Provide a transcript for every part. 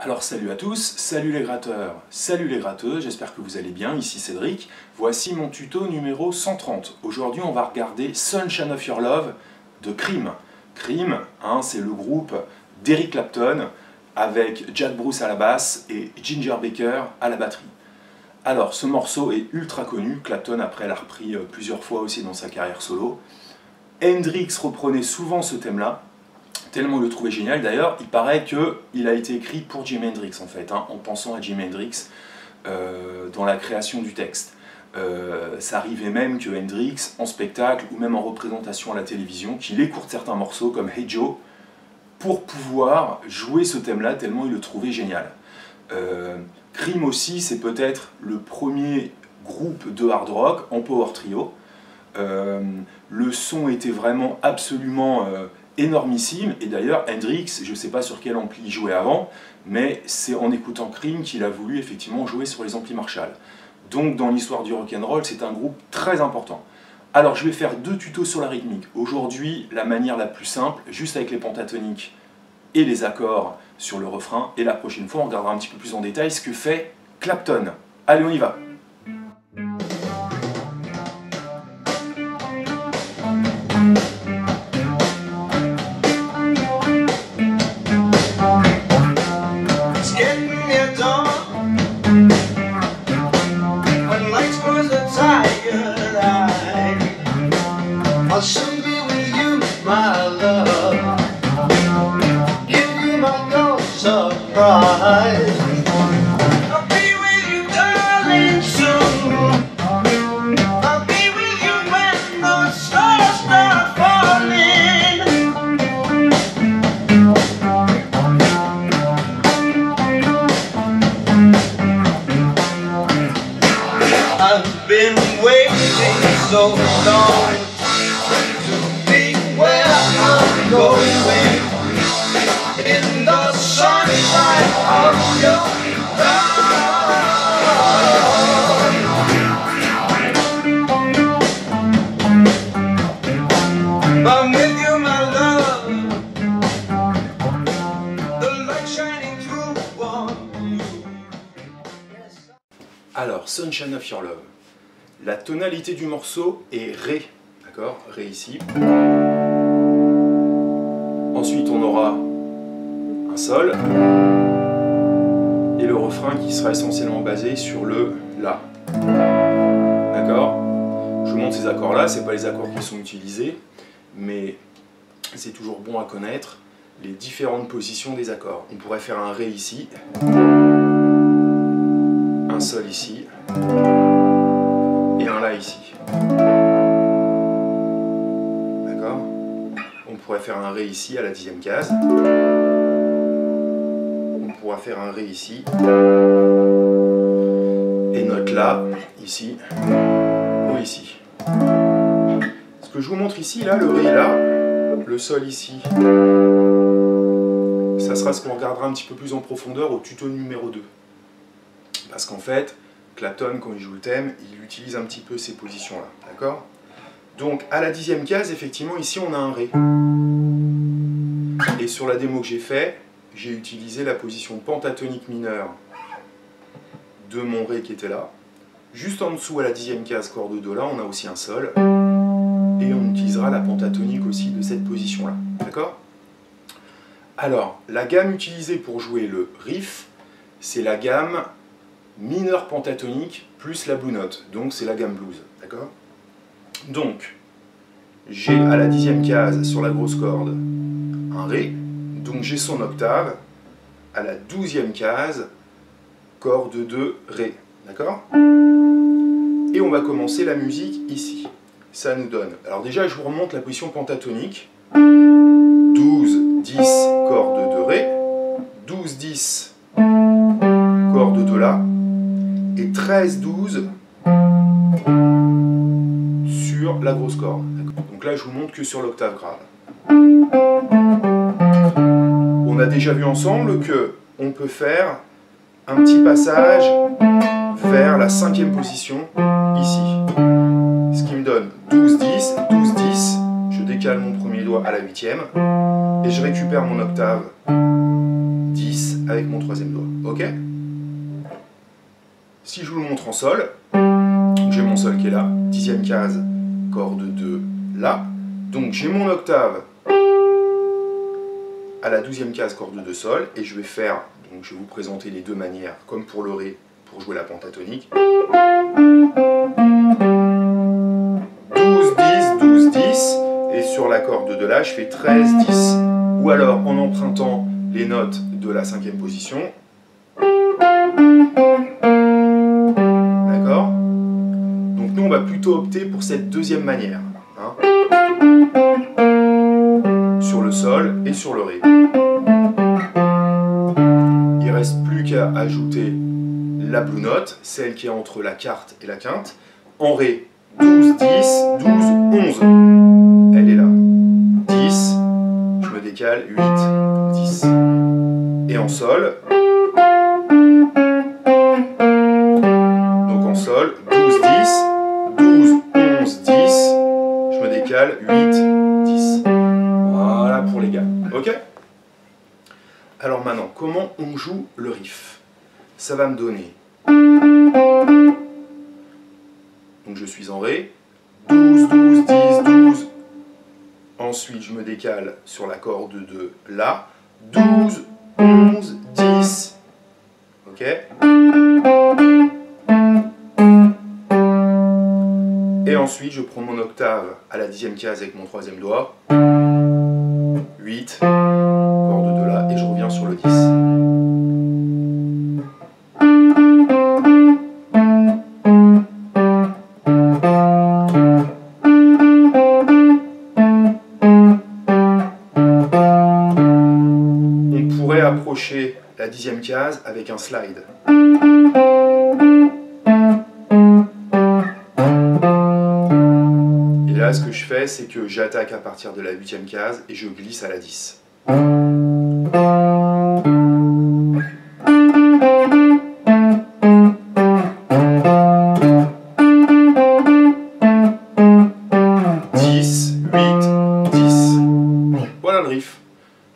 Alors salut à tous, salut les gratteurs, salut les gratteuses, j'espère que vous allez bien, ici Cédric. Voici mon tuto numéro 130. Aujourd'hui on va regarder Sunshine of Your Love de Cream. Cream, c'est le groupe d'Eric Clapton avec Jack Bruce à la basse et Ginger Baker à la batterie. Alors ce morceau est ultra connu, Clapton après l'a repris plusieurs fois aussi dans sa carrière solo. Hendrix reprenait souvent ce thème-là, tellement il le trouvait génial. D'ailleurs, il paraît qu'il a été écrit pour Jimi Hendrix, en fait, en pensant à Jimi Hendrix dans la création du texte. Ça arrivait même que Hendrix, en spectacle ou même en représentation à la télévision, qu'il écoute certains morceaux comme Hey Joe, pour pouvoir jouer ce thème-là, tellement il le trouvait génial. Cream aussi, c'est peut-être le premier groupe de hard rock en power trio. Le son était vraiment absolument énormissime, et d'ailleurs Hendrix, je ne sais pas sur quel ampli il jouait avant, mais c'est en écoutant Cream qu'il a voulu effectivement jouer sur les amplis Marshall. Donc dans l'histoire du rock'n'roll, c'est un groupe très important. Alors je vais faire deux tutos sur la rythmique. Aujourd'hui, la manière la plus simple, juste avec les pentatoniques et les accords sur le refrain, et la prochaine fois on regardera un petit peu plus en détail ce que fait Clapton. Allez, on y va! I'll soon be with you, my love. Give you my gold surprise. I'll be with you, darling, soon. I'll be with you when the stars start falling. I've been waiting so long to be where I'm going, in the sunshine of your love. I'm with you, my love, the light shining through on you. Alors, Sunshine of Your Love. La tonalité du morceau est Ré, d'accord? Ré ici. Ensuite, on aura un Sol. Et le refrain qui sera essentiellement basé sur le La. D'accord? Je vous montre ces accords-là, ce n'est pas les accords qui sont utilisés, mais c'est toujours bon à connaître les différentes positions des accords. On pourrait faire un Ré ici, un Sol ici, et un La ici. D'accord? On pourrait faire un Ré ici à la 10e case. On pourra faire un Ré ici. Et notre La ici ou ici. Ce que je vous montre ici, là, le Ré là, le Sol ici, ça sera ce qu'on regardera un petit peu plus en profondeur au tuto numéro 2. Parce qu'en fait, Clapton, quand il joue le thème, il utilise un petit peu ces positions-là, d'accord? Donc, à la 10e case, effectivement, ici, on a un Ré. Et sur la démo que j'ai fait, j'ai utilisé la position pentatonique mineure de mon Ré qui était là. Juste en dessous, à la 10e case, corde Do, là, on a aussi un Sol. Et on utilisera la pentatonique aussi de cette position-là, d'accord? Alors, la gamme utilisée pour jouer le riff, c'est la gamme mineur pentatonique plus la blue note, donc c'est la gamme blues, d'accord? Donc, j'ai à la 10e case sur la grosse corde un Ré, donc j'ai son octave, à la 12e case, corde 2 Ré, d'accord? Et on va commencer la musique ici. Ça nous donne, alors déjà je vous remonte la position pentatonique, 12, 10, corde 2 Ré, 12, 10, corde 2 La, et 13, 12 sur la grosse corde. Donc là, je vous montre que sur l'octave grave. On a déjà vu ensemble que on peut faire un petit passage vers la 5e position, ici. Ce qui me donne 12, 10, 12, 10. Je décale mon premier doigt à la 8e et je récupère mon octave 10 avec mon troisième doigt. Ok? Si je vous le montre en sol, j'ai mon sol qui est là, dixième case, corde 2 là. Donc j'ai mon octave à la 12e case, corde 2 sol, et je vais faire, donc je vais vous présenter les deux manières, comme pour le Ré, pour jouer la pentatonique. 12, 10, 12, 10, et sur la corde de là, je fais 13, 10. Ou alors en empruntant les notes de la 5e position. D'accord? Donc nous, on va plutôt opter pour cette deuxième manière. Hein, sur le sol et sur le Ré. Il ne reste plus qu'à ajouter la blue note, celle qui est entre la quarte et la quinte. En Ré, 12, 10, 12, 11. Elle est là. 10, je me décale, 8, 10. Et en sol, donc en sol, 12, 10, 12, 11, 10, je me décale, 8, 10. Voilà pour les gammes. Ok? Alors maintenant, comment on joue le riff? Ça va me donner... Donc je suis en Ré, 12, 12, 10, 12. Ensuite, je me décale sur la corde de La, 12, 11, 10. Ok? Et ensuite, je prends mon octave à la 10e case avec mon troisième doigt. 8, corde de La, et je reviens sur le 10. Approcher la 10e case avec un slide. Et là, ce que je fais, c'est que j'attaque à partir de la 8e case et je glisse à la 10. Voilà le riff.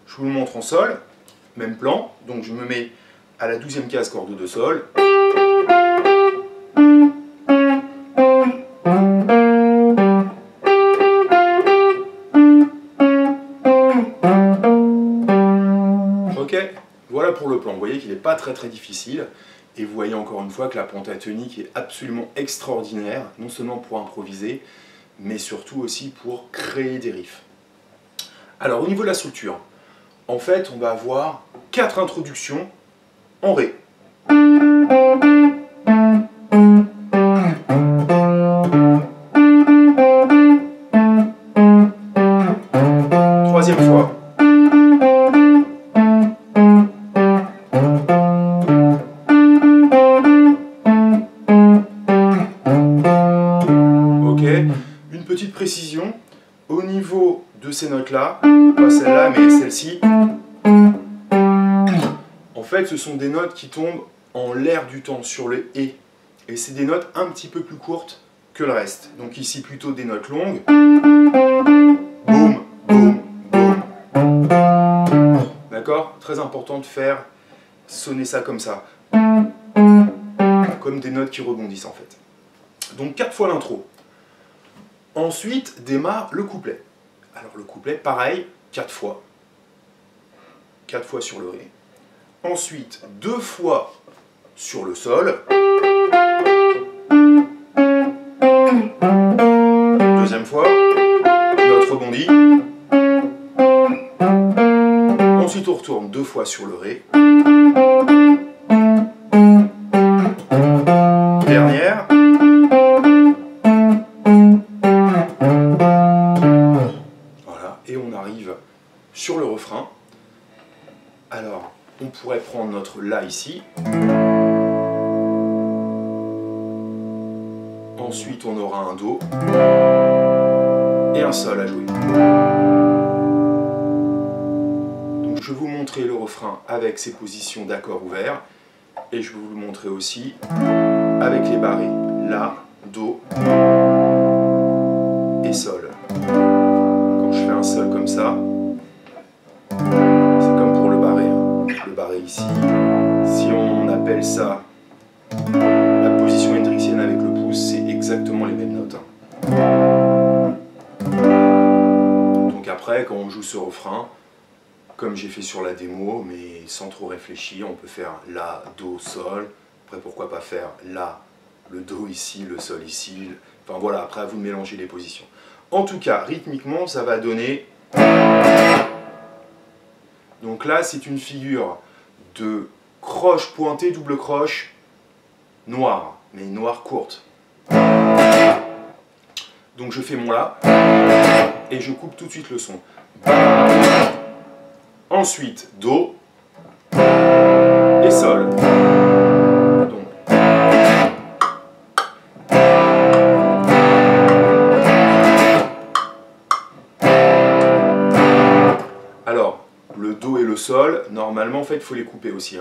Je vous le montre en sol. Même plan, donc je me mets à la 12e case, corde de sol. Ok, voilà pour le plan. Vous voyez qu'il n'est pas très difficile. Et vous voyez encore une fois que la pentatonique est absolument extraordinaire, non seulement pour improviser, mais surtout aussi pour créer des riffs. Alors au niveau de la structure, en fait, on va avoir 4 introductions en Ré. Troisième fois. Ok. Une petite précision. Au niveau de ces notes-là, pas celle-là, mais celle-ci, en fait, ce sont des notes qui tombent en l'air du temps, sur le « et ». Et c'est des notes un petit peu plus courtes que le reste. Donc ici, plutôt des notes longues. Boum, boum, boum. D'accord? Très important de faire sonner ça comme ça. Comme des notes qui rebondissent, en fait. Donc 4 fois l'intro. Ensuite, démarre le couplet. Alors le couplet, pareil, 4 fois. 4 fois sur le Ré. Ensuite, 2 fois sur le sol. Deuxième fois, note rebondie. Ensuite, on retourne 2 fois sur le Ré. Dernière. Voilà, et on arrive sur le refrain. Alors, on pourrait prendre notre La ici. Ensuite, on aura un Do et un Sol à jouer. Donc, je vais vous montrer le refrain avec ses positions d'accords ouverts et je vais vous le montrer aussi avec les barrés La, Do et Sol. Quand je fais un Sol comme ça, c'est comme pour le barré ici. Si on appelle ça la position hendrixienne avec le pouce, c'est exactement les mêmes notes. Donc après, quand on joue ce refrain, comme j'ai fait sur la démo, mais sans trop réfléchir, on peut faire La, Do, Sol. Après, pourquoi pas faire La, le Do ici, le Sol ici. Enfin voilà, après à vous de mélanger les positions. En tout cas, rythmiquement, ça va donner... Donc là, c'est une figure de croche pointée, double croche, noire, mais noire courte. Donc je fais mon La, et je coupe tout de suite le son. Ensuite, Do et Sol. Donc. Alors, le Do et le Sol, normalement, en fait, il faut les couper aussi.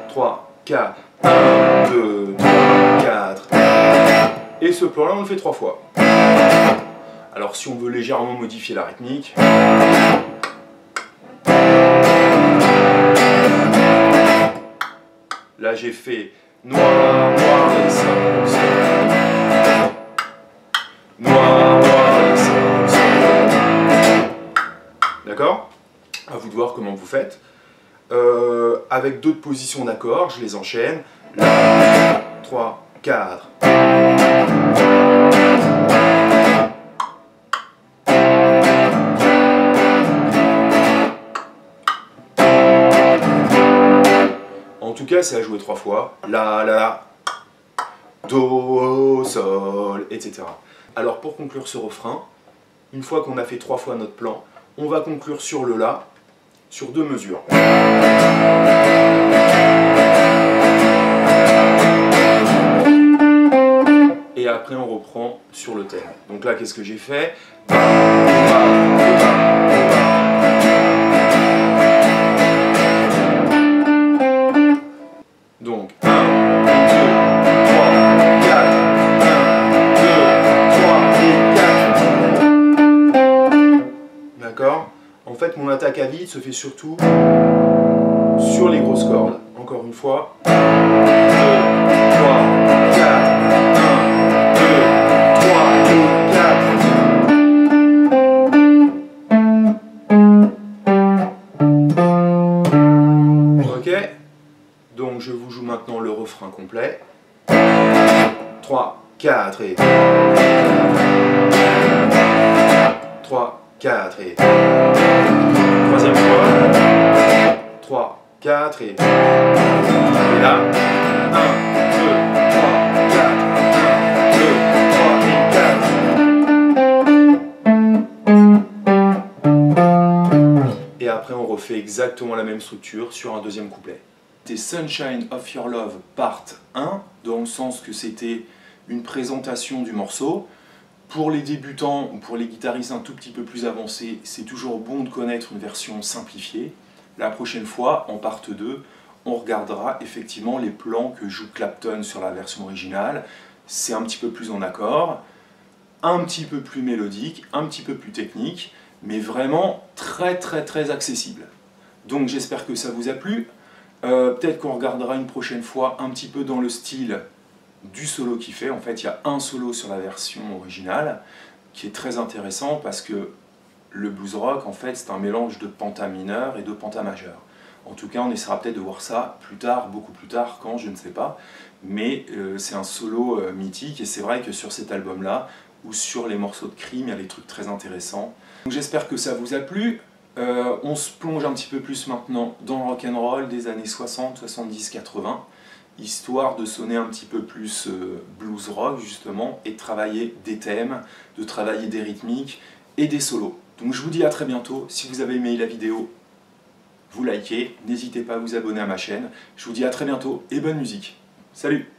3, 4, 1, 2, 3, 4. Et ce plan-là, on le fait 3 fois. Alors, si on veut légèrement modifier la rythmique... Là, j'ai fait noir, noir et sol, sol. Noir, noir et sol, sol. D'accord? À vous de voir comment vous faites. Avec d'autres positions d'accords, je les enchaîne. Là, 3, 4. En tout cas, c'est à jouer 3 fois. La, la, Do, Sol, etc. Alors pour conclure ce refrain, une fois qu'on a fait 3 fois notre plan, on va conclure sur le La, sur 2 mesures. Et après on reprend sur le thème. Donc là, qu'est-ce que j'ai fait? Donc 1, 2, 3, 4, 1, 2, 3 et 4. D'accord? En fait, mon attaque à vide se fait surtout sur les grosses cordes. Encore une fois. 2, 3, 4, 1, 2, 3 et 4. Ok? Donc je vous joue maintenant le refrain complet. 3, 4 et... 3, 4 et... Troisième fois. 3, 4 et... Et là, 1, 2, 3, 4, 1, 2, 3 et 4. Et après on refait exactement la même structure sur un deuxième couplet. C'était Sunshine of Your Love Part 1, dans le sens que c'était une présentation du morceau. Pour les débutants ou pour les guitaristes un tout petit peu plus avancés, c'est toujours bon de connaître une version simplifiée. La prochaine fois, en part 2, on regardera effectivement les plans que joue Clapton sur la version originale. C'est un petit peu plus en accord, un petit peu plus mélodique, un petit peu plus technique, mais vraiment très accessible. Donc j'espère que ça vous a plu. Peut-être qu'on regardera une prochaine fois un petit peu dans le style du solo qu'il fait. En fait, il y a un solo sur la version originale qui est très intéressant parce que le blues rock, en fait, c'est un mélange de penta mineur et de penta majeur. En tout cas, on essaiera peut-être de voir ça plus tard, beaucoup plus tard, quand, je ne sais pas. Mais c'est un solo mythique et c'est vrai que sur cet album-là, ou sur les morceaux de Cream, il y a des trucs très intéressants. J'espère que ça vous a plu. On se plonge un petit peu plus maintenant dans le rock'n'roll des années 60, 70, 80, histoire de sonner un petit peu plus blues rock justement, et de travailler des thèmes, de travailler des rythmiques et des solos. Donc je vous dis à très bientôt. Si vous avez aimé la vidéo, vous likez, n'hésitez pas à vous abonner à ma chaîne. Je vous dis à très bientôt et bonne musique. Salut!